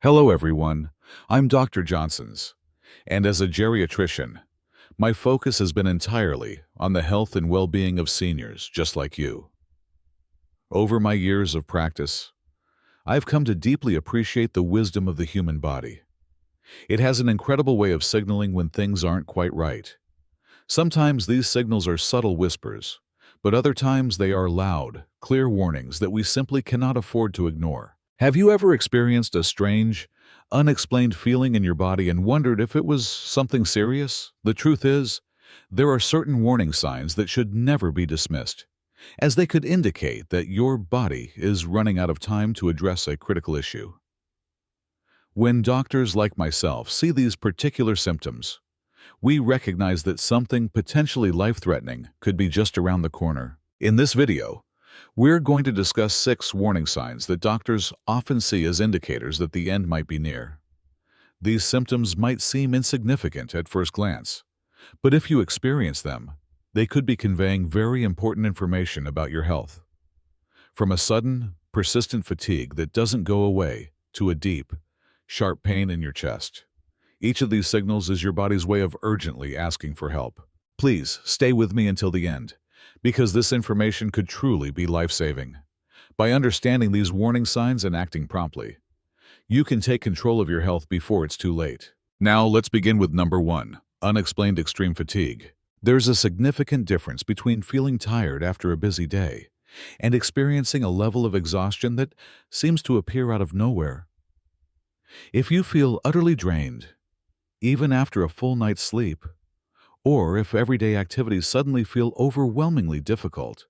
Hello, everyone. I'm Dr. Johnson's, and as a geriatrician, my focus has been entirely on the health and well-being of seniors just like you. Over my years of practice, I've come to deeply appreciate the wisdom of the human body. It has an incredible way of signaling when things aren't quite right. Sometimes these signals are subtle whispers, but other times they are loud, clear warnings that we simply cannot afford to ignore. Have you ever experienced a strange, unexplained feeling in your body and wondered if it was something serious? The truth is, there are certain warning signs that should never be dismissed, as they could indicate that your body is running out of time to address a critical issue. When doctors like myself see these particular symptoms, we recognize that something potentially life-threatening could be just around the corner. In this video, we're going to discuss 6 warning signs that doctors often see as indicators that the end might be near. These symptoms might seem insignificant at first glance, but if you experience them, they could be conveying very important information about your health. From a sudden, persistent fatigue that doesn't go away to a deep, sharp pain in your chest. Each of these signals is your body's way of urgently asking for help. Please stay with me until the end, because this information could truly be life-saving. By understanding these warning signs and acting promptly, you can take control of your health before it's too late. Now, let's begin with number 1, unexplained extreme fatigue. There's a significant difference between feeling tired after a busy day and experiencing a level of exhaustion that seems to appear out of nowhere. If you feel utterly drained, even after a full night's sleep, or if everyday activities suddenly feel overwhelmingly difficult,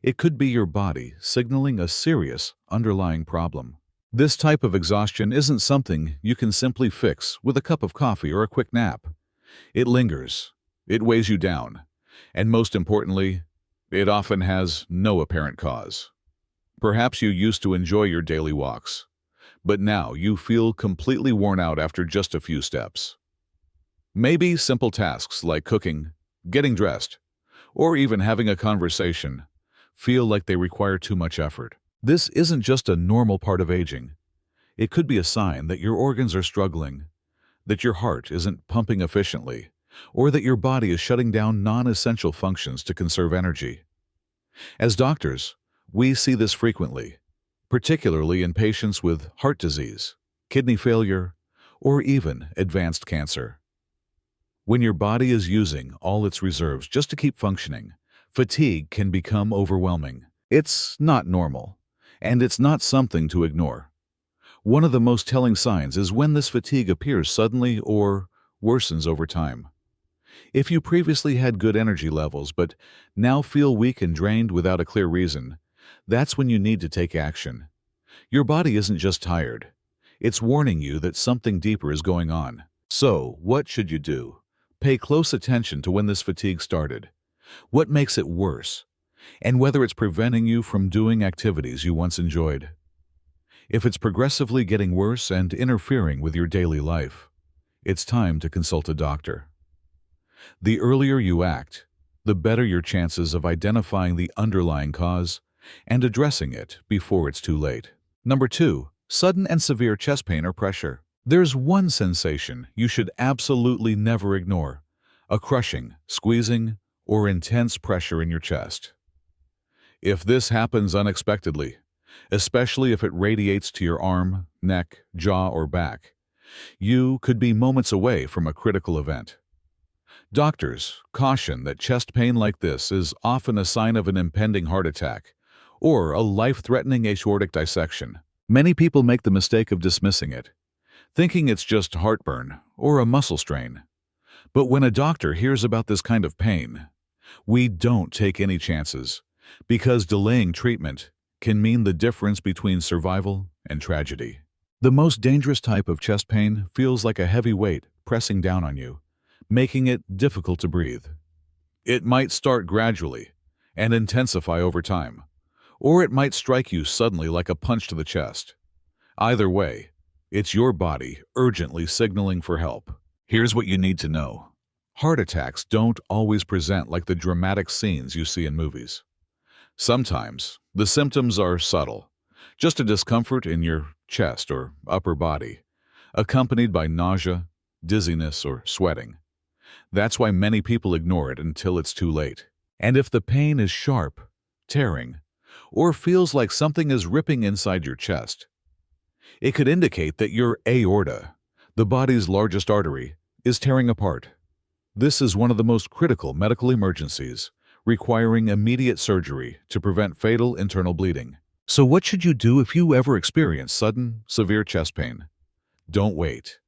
it could be your body signaling a serious underlying problem. This type of exhaustion isn't something you can simply fix with a cup of coffee or a quick nap. It lingers, it weighs you down, and most importantly, it often has no apparent cause. Perhaps you used to enjoy your daily walks, but now you feel completely worn out after just a few steps. Maybe simple tasks like cooking, getting dressed, or even having a conversation feel like they require too much effort. This isn't just a normal part of aging. It could be a sign that your organs are struggling, that your heart isn't pumping efficiently, or that your body is shutting down non-essential functions to conserve energy. As doctors, we see this frequently, particularly in patients with heart disease, kidney failure, or even advanced cancer. When your body is using all its reserves just to keep functioning, fatigue can become overwhelming. It's not normal, and it's not something to ignore. One of the most telling signs is when this fatigue appears suddenly or worsens over time. If you previously had good energy levels but now feel weak and drained without a clear reason, that's when you need to take action. Your body isn't just tired. It's warning you that something deeper is going on. So, what should you do? Pay close attention to when this fatigue started, what makes it worse, and whether it's preventing you from doing activities you once enjoyed. If it's progressively getting worse and interfering with your daily life, it's time to consult a doctor. The earlier you act, the better your chances of identifying the underlying cause and addressing it before it's too late. Number 2, sudden and severe chest pain or pressure. There's one sensation you should absolutely never ignore: a crushing, squeezing, or intense pressure in your chest. If this happens unexpectedly, especially if it radiates to your arm, neck, jaw, or back, you could be moments away from a critical event. Doctors caution that chest pain like this is often a sign of an impending heart attack or a life-threatening aortic dissection. Many people make the mistake of dismissing it, thinking it's just heartburn or a muscle strain. But when a doctor hears about this kind of pain, we don't take any chances, because delaying treatment can mean the difference between survival and tragedy. The most dangerous type of chest pain feels like a heavy weight pressing down on you, making it difficult to breathe. It might start gradually and intensify over time, or it might strike you suddenly like a punch to the chest. Either way, it's your body urgently signaling for help. Here's what you need to know. Heart attacks don't always present like the dramatic scenes you see in movies. Sometimes, the symptoms are subtle, just a discomfort in your chest, or upper body, accompanied by nausea, dizziness, or sweating. That's why many people ignore it until it's too late. And if the pain is sharp, tearing, or feels like something is ripping inside your chest, it could indicate that your aorta, the body's largest artery, is tearing apart. This is one of the most critical medical emergencies, requiring immediate surgery to prevent fatal internal bleeding. So what should you do if you ever experience sudden, severe chest pain? Don't wait.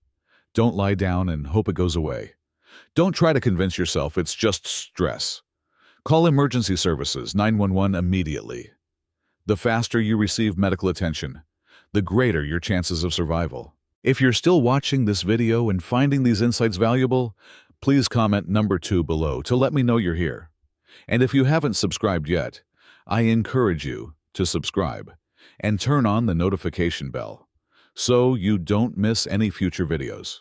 Don't lie down and hope it goes away. Don't try to convince yourself it's just stress. Call emergency services 911 immediately. The faster you receive medical attention, the greater your chances of survival. If you're still watching this video and finding these insights valuable, please comment number 2 below to let me know you're here. And if you haven't subscribed yet, I encourage you to subscribe and turn on the notification bell so you don't miss any future videos.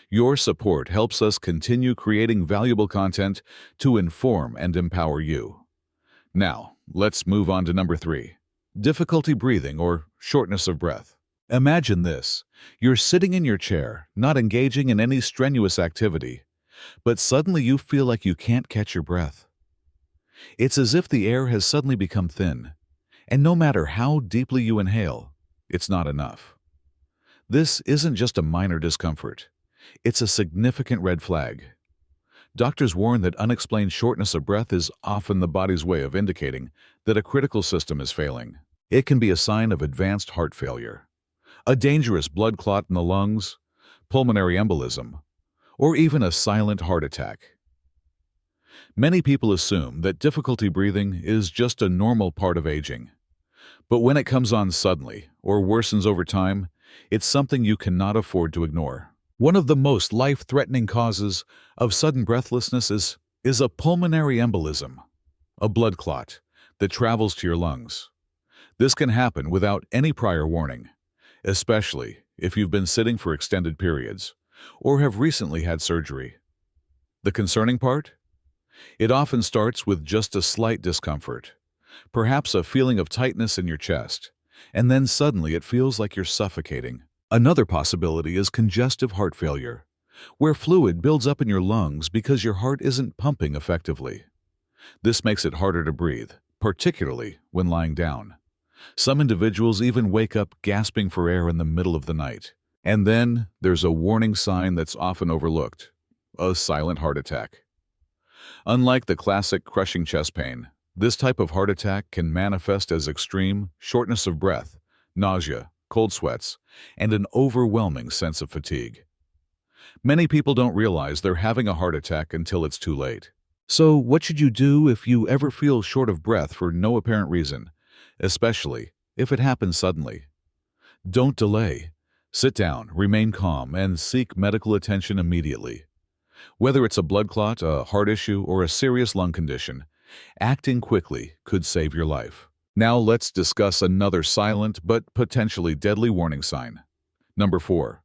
Your support helps us continue creating valuable content to inform and empower you. Now, let's move on to number 3. Difficulty breathing or shortness of breath. Imagine this. You're sitting in your chair, not engaging in any strenuous activity, but suddenly you feel like you can't catch your breath. It's as if the air has suddenly become thin, and no matter how deeply you inhale, it's not enough. This isn't just a minor discomfort. It's a significant red flag. Doctors warn that unexplained shortness of breath is often the body's way of indicating that a critical system is failing. It can be a sign of advanced heart failure, a dangerous blood clot in the lungs, pulmonary embolism, or even a silent heart attack. Many people assume that difficulty breathing is just a normal part of aging. But when it comes on suddenly or worsens over time, it's something you cannot afford to ignore. One of the most life-threatening causes of sudden breathlessness is a pulmonary embolism, a blood clot that travels to your lungs. This can happen without any prior warning, especially if you've been sitting for extended periods or have recently had surgery. The concerning part? It often starts with just a slight discomfort, perhaps a feeling of tightness in your chest, and then suddenly it feels like you're suffocating. Another possibility is congestive heart failure, where fluid builds up in your lungs because your heart isn't pumping effectively. This makes it harder to breathe, particularly when lying down. Some individuals even wake up gasping for air in the middle of the night. And then there's a warning sign that's often overlooked: a silent heart attack. Unlike the classic crushing chest pain, this type of heart attack can manifest as extreme shortness of breath, nausea, cold sweats, and an overwhelming sense of fatigue. Many people don't realize they're having a heart attack until it's too late. So what should you do if you ever feel short of breath for no apparent reason, especially if it happens suddenly? Don't delay. Sit down, remain calm, and seek medical attention immediately. Whether it's a blood clot, a heart issue, or a serious lung condition, acting quickly could save your life. Now let's discuss another silent but potentially deadly warning sign. Number 4.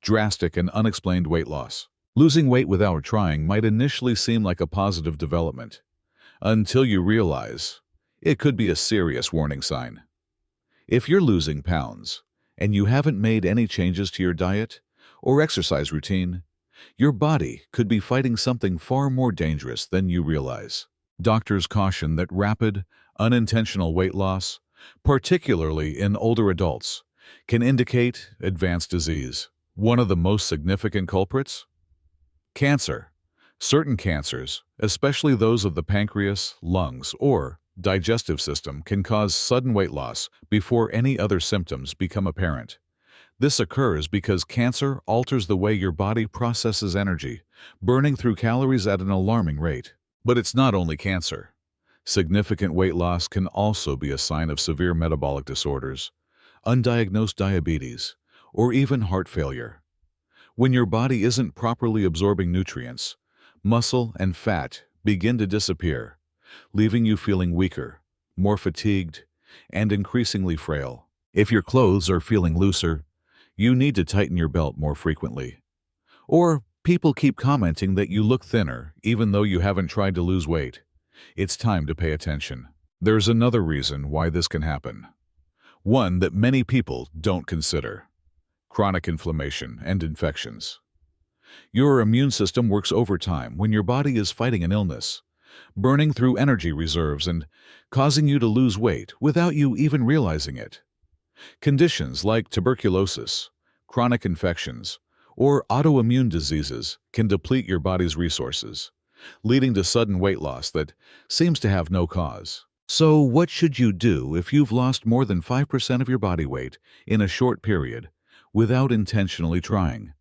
Drastic and unexplained weight loss. Losing weight without trying might initially seem like a positive development, until you realize it could be a serious warning sign. If you're losing pounds and you haven't made any changes to your diet or exercise routine, your body could be fighting something far more dangerous than you realize. Doctors caution that rapid, unintentional weight loss, particularly in older adults, can indicate advanced disease. One of the most significant culprits? Cancer. Certain cancers, especially those of the pancreas, lungs, or digestive system, can cause sudden weight loss before any other symptoms become apparent. This occurs because cancer alters the way your body processes energy, burning through calories at an alarming rate. But it's not only cancer. Significant weight loss can also be a sign of severe metabolic disorders, undiagnosed diabetes, or even heart failure. When your body isn't properly absorbing nutrients, muscle and fat begin to disappear, leaving you feeling weaker, more fatigued, and increasingly frail. If your clothes are feeling looser, you need to tighten your belt more frequently. Or people keep commenting that you look thinner even though you haven't tried to lose weight. It's time to pay attention. There's another reason why this can happen. One that many people don't consider: chronic inflammation and infections. Your immune system works overtime when your body is fighting an illness, burning through energy reserves and causing you to lose weight without you even realizing it. Conditions like tuberculosis, chronic infections, or autoimmune diseases can deplete your body's resources, leading to sudden weight loss that seems to have no cause. So, what should you do if you've lost more than 5% of your body weight in a short period without intentionally trying?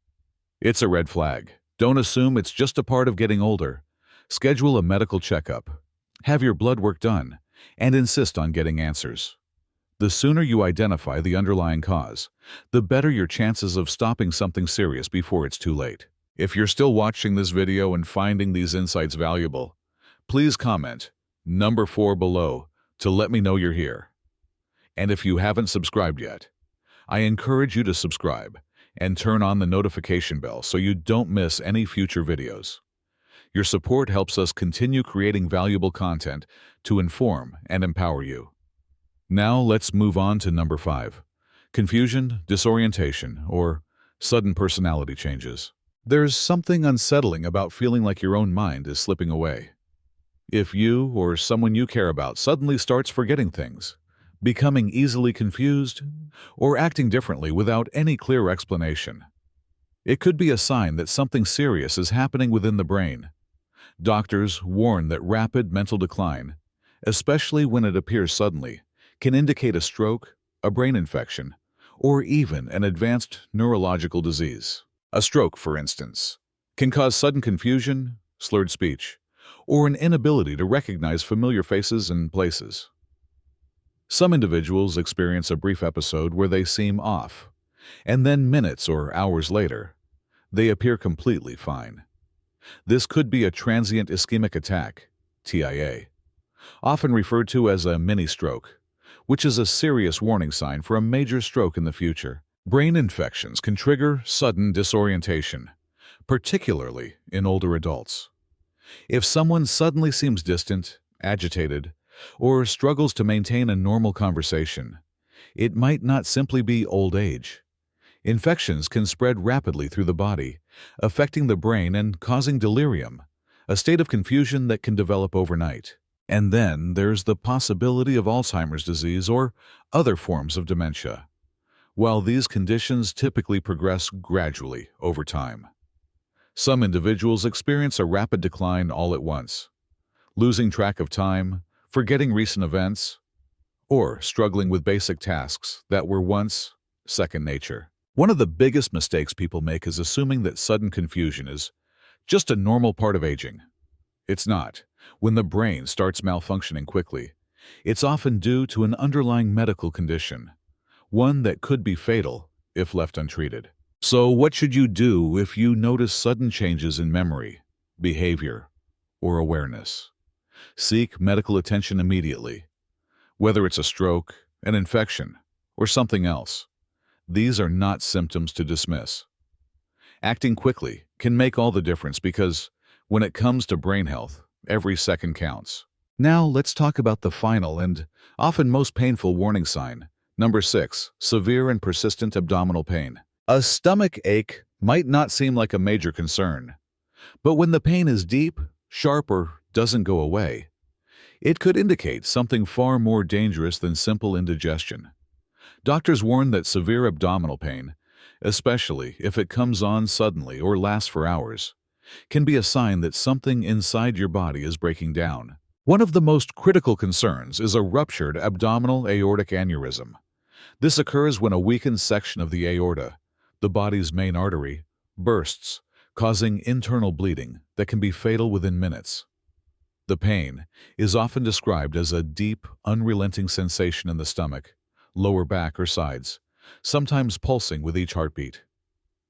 It's a red flag. Don't assume it's just a part of getting older. Schedule a medical checkup, have your blood work done, and insist on getting answers. The sooner you identify the underlying cause, the better your chances of stopping something serious before it's too late. If you're still watching this video and finding these insights valuable, please comment number 4 below to let me know you're here. And if you haven't subscribed yet, I encourage you to subscribe and turn on the notification bell so you don't miss any future videos. Your support helps us continue creating valuable content to inform and empower you. Now let's move on to number 5. Confusion, disorientation, or sudden personality changes. There's something unsettling about feeling like your own mind is slipping away. If you or someone you care about suddenly starts forgetting things, becoming easily confused, or acting differently without any clear explanation, it could be a sign that something serious is happening within the brain. Doctors warn that rapid mental decline, especially when it appears suddenly, can indicate a stroke, a brain infection, or even an advanced neurological disease. A stroke, for instance, can cause sudden confusion, slurred speech, or an inability to recognize familiar faces and places. Some individuals experience a brief episode where they seem off, and then minutes or hours later, they appear completely fine. This could be a transient ischemic attack, TIA, often referred to as a mini-stroke, which is a serious warning sign for a major stroke in the future. Brain infections can trigger sudden disorientation, particularly in older adults. If someone suddenly seems distant, agitated, or struggles to maintain a normal conversation, it might not simply be old age. Infections can spread rapidly through the body, affecting the brain and causing delirium, a state of confusion that can develop overnight. And then there's the possibility of Alzheimer's disease or other forms of dementia. While these conditions typically progress gradually over time, some individuals experience a rapid decline all at once, losing track of time, forgetting recent events, or struggling with basic tasks that were once second nature. One of the biggest mistakes people make is assuming that sudden confusion is just a normal part of aging. It's not. When the brain starts malfunctioning quickly, it's often due to an underlying medical condition, one that could be fatal if left untreated. So what should you do if you notice sudden changes in memory, behavior, or awareness? Seek medical attention immediately. Whether it's a stroke, an infection, or something else, these are not symptoms to dismiss. Acting quickly can make all the difference because when it comes to brain health, every second counts. Now let's talk about the final and often most painful warning sign. Number 6, severe and persistent abdominal pain. A stomach ache might not seem like a major concern, but when the pain is deep, sharp, or doesn't go away, it could indicate something far more dangerous than simple indigestion. Doctors warn that severe abdominal pain, especially if it comes on suddenly or lasts for hours, can be a sign that something inside your body is breaking down. One of the most critical concerns is a ruptured abdominal aortic aneurysm. This occurs when a weakened section of the aorta, the body's main artery, bursts, causing internal bleeding that can be fatal within minutes. The pain is often described as a deep, unrelenting sensation in the stomach, lower back, or sides, sometimes pulsing with each heartbeat.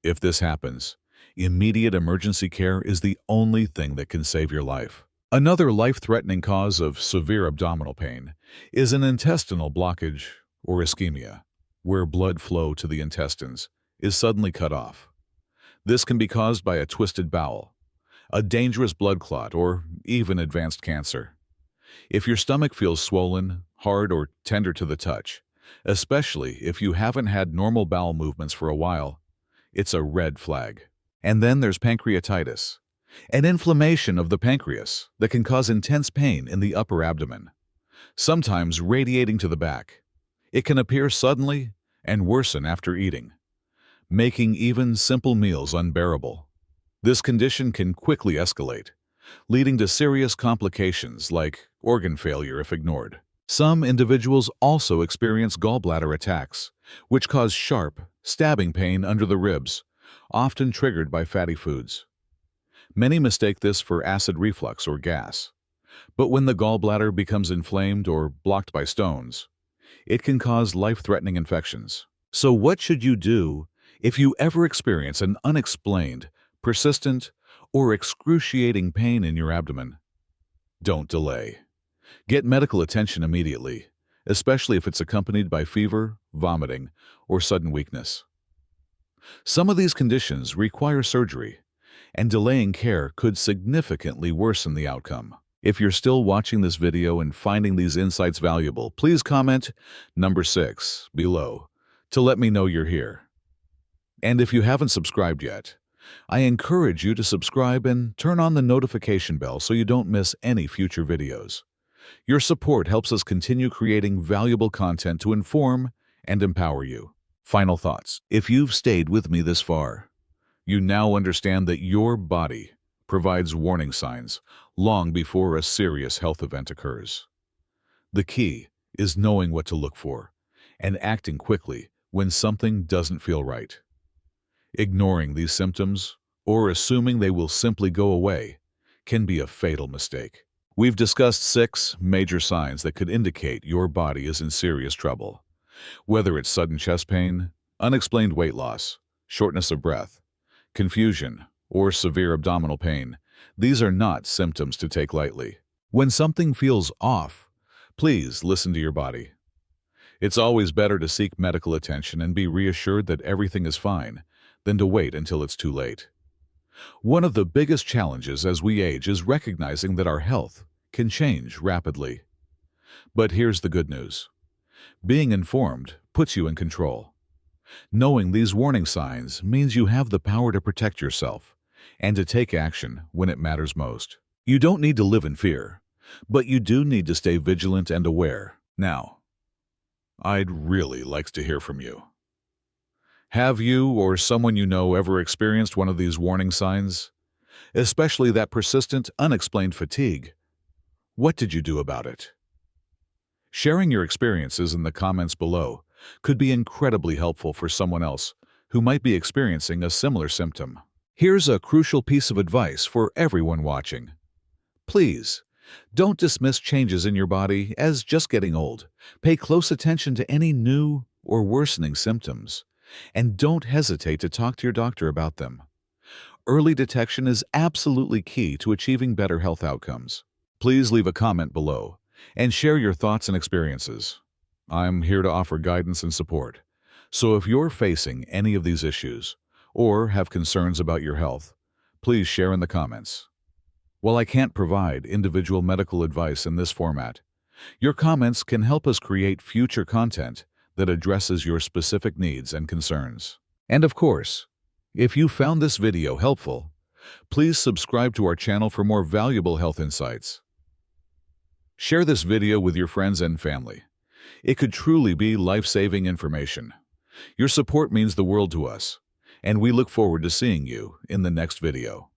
If this happens, immediate emergency care is the only thing that can save your life. Another life-threatening cause of severe abdominal pain is an intestinal blockage or ischemia, where blood flow to the intestines is suddenly cut off. This can be caused by a twisted bowel, a dangerous blood clot, or even advanced cancer. If your stomach feels swollen, hard, or tender to the touch, especially if you haven't had normal bowel movements for a while. It's a red flag. And then there's pancreatitis, an inflammation of the pancreas that can cause intense pain in the upper abdomen, sometimes radiating to the back. It can appear suddenly and worsen after eating, making even simple meals unbearable. This condition can quickly escalate, leading to serious complications like organ failure if ignored. Some individuals also experience gallbladder attacks, which cause sharp, stabbing pain under the ribs, often triggered by fatty foods. Many mistake this for acid reflux or gas, but when the gallbladder becomes inflamed or blocked by stones, it can cause life-threatening infections. So what should you do if you ever experience an unexplained, persistent, or excruciating pain in your abdomen? Don't delay. Get medical attention immediately, especially if it's accompanied by fever, vomiting, or sudden weakness. Some of these conditions require surgery, and delaying care could significantly worsen the outcome. If you're still watching this video and finding these insights valuable, please comment number 6 below to let me know you're here. And if you haven't subscribed yet, I encourage you to subscribe and turn on the notification bell so you don't miss any future videos. Your support helps us continue creating valuable content to inform and empower you. Final thoughts. If you've stayed with me this far, you now understand that your body provides warning signs long before a serious health event occurs. The key is knowing what to look for and acting quickly when something doesn't feel right. Ignoring these symptoms or assuming they will simply go away can be a fatal mistake. We've discussed 6 major signs that could indicate your body is in serious trouble. Whether it's sudden chest pain, unexplained weight loss, shortness of breath, confusion, or severe abdominal pain, these are not symptoms to take lightly. When something feels off, please listen to your body. It's always better to seek medical attention and be reassured that everything is fine than to wait until it's too late. One of the biggest challenges as we age is recognizing that our health can change rapidly. But here's the good news. Being informed puts you in control. Knowing these warning signs means you have the power to protect yourself and to take action when it matters most. You don't need to live in fear, but you do need to stay vigilant and aware. Now, I'd really like to hear from you. Have you or someone you know ever experienced one of these warning signs? Especially that persistent, unexplained fatigue. What did you do about it? Sharing your experiences in the comments below could be incredibly helpful for someone else who might be experiencing a similar symptom. Here's a crucial piece of advice for everyone watching. Please, don't dismiss changes in your body as just getting old. Pay close attention to any new or worsening symptoms, and don't hesitate to talk to your doctor about them. Early detection is absolutely key to achieving better health outcomes. Please leave a comment below and share your thoughts and experiences. I'm here to offer guidance and support. So if you're facing any of these issues or have concerns about your health, please share in the comments. While I can't provide individual medical advice in this format, your comments can help us create future content that addresses your specific needs and concerns. And of course, if you found this video helpful, please subscribe to our channel for more valuable health insights. Share this video with your friends and family. It could truly be life-saving information. Your support means the world to us, and we look forward to seeing you in the next video.